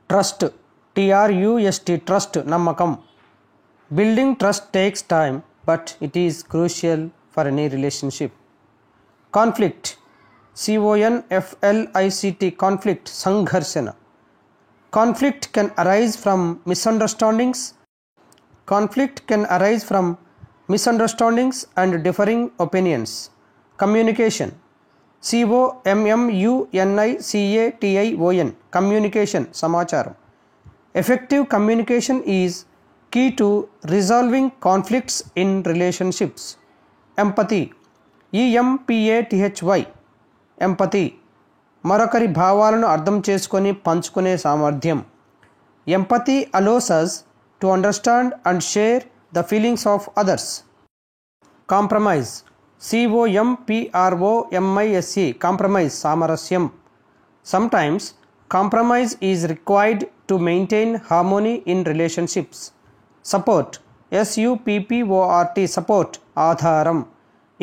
Trust TRUST trust నమ్మకం. Building trust takes time but it is crucial for any relationship. Conflict CONFLICT conflict సంఘర్షణ. Conflict can arise from misunderstandings. Conflict can arise from misunderstandings and differing opinions. Communication COMMUNICATION communication సమాచారం. Effective communication is key to resolving conflicts in relationships. Empathy EMPATHY empathy మరొకరి భావాలను అర్థం చేసుకొని పంచుకునే సామర్థ్యం. Empathy allows us to understand and share the feelings of others. Compromise COMPROMISE compromise సామరస్యం. Sometimes compromise is required to maintain harmony in relationships. Support SUPPORT support ఆధారం.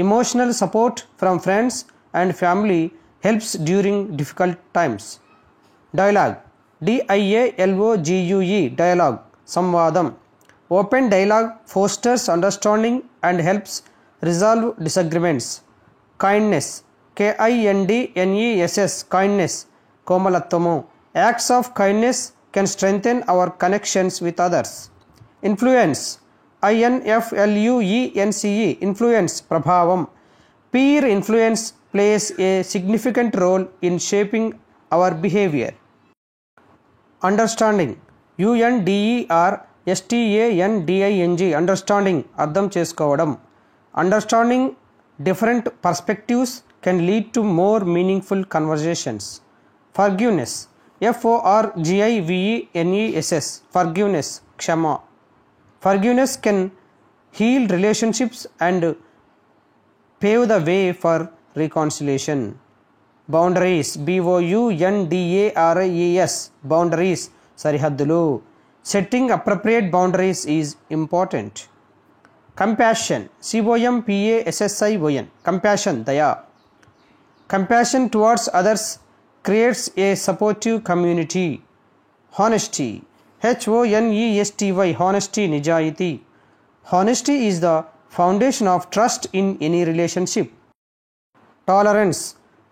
Emotional support from friends and family helps during difficult times. Dialogue DIALOGUE dialogue సంవాదం. Open dialogue fosters understanding and helps resolve disagreements. Kindness KINDNESS kindness కోమలత్వము. Acts of kindness can strengthen our connections with others. Influence INFLUENCE influence ప్రభావం. Peer influence plays a significant role in shaping our behavior. Understanding UNDERSTANDING understanding అర్థం చేసుకోవడం. Understanding different perspectives can lead to more meaningful conversations. Forgiveness FORGIVENESS forgiveness Kshama. Forgiveness can heal relationships and pave the way for reconciliation. Boundaries BOUNDARIES boundaries సరిహద్దులు. Setting appropriate boundaries is important. Compassion COMPASSION compassion దయ. Compassion towards others creates a supportive community. Honesty HONESTY honesty నిజాయితీ. Honesty is the foundation of trust in any relationship. Tolerance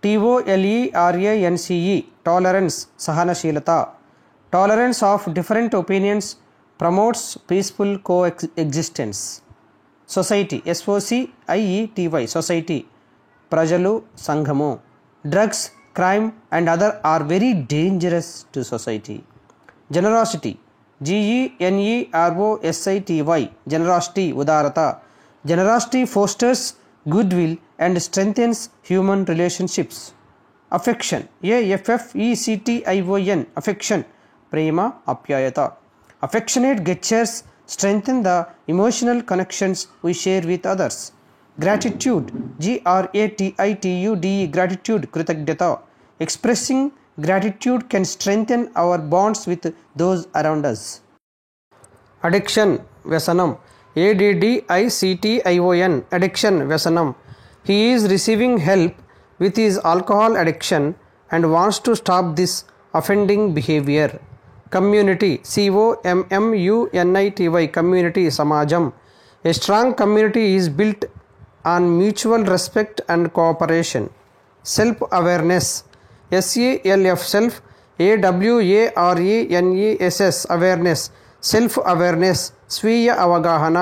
TOLERANCE tolerance సహనశీలత. Tolerance of different opinions promotes peaceful coexistence. Society SOCIETY society ప్రజలు సంఘము. Drugs, crime and other are very dangerous to society. Generosity GENEROSITY generosity ఉదారత. Generosity fosters goodwill and strengthens human relationships. Affection AFFECTION affection Prema అప్యాయత. Affectionate gestures strengthen the emotional connections we share with others. Gratitude GRATITUDE gratitude కృతజ్ఞత. Expressing gratitude can strengthen our bonds with those around us. Addiction వ్యసనం ADDICTION addiction వ్యసనం. He is receiving help with his alcohol addiction and wants to stop this offending behavior. Community COMMUNITY community సమాజం. A strong community is built on mutual respect and cooperation. Self awareness SELF self AWARENESS awareness self awareness స్వీయ అవగాహన.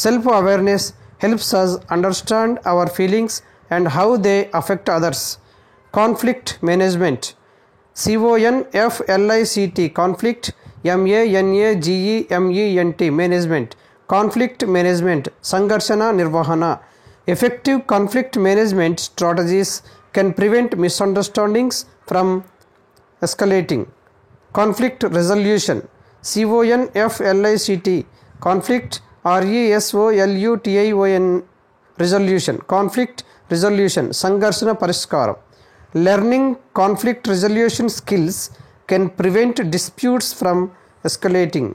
Self awareness helps us understand our feelings and how they affect others. Conflict management CONFLICT conflict MANAGEMENT management conflict management సంఘర్షణ నిర్వహణ. Effective conflict management strategies can prevent misunderstandings from escalating. Conflict resolution CONFLICT conflict RESOLUTION resolution conflict resolution సంఘర్షణ పరిష్కారం. Learning conflict resolution skills can prevent disputes from escalating.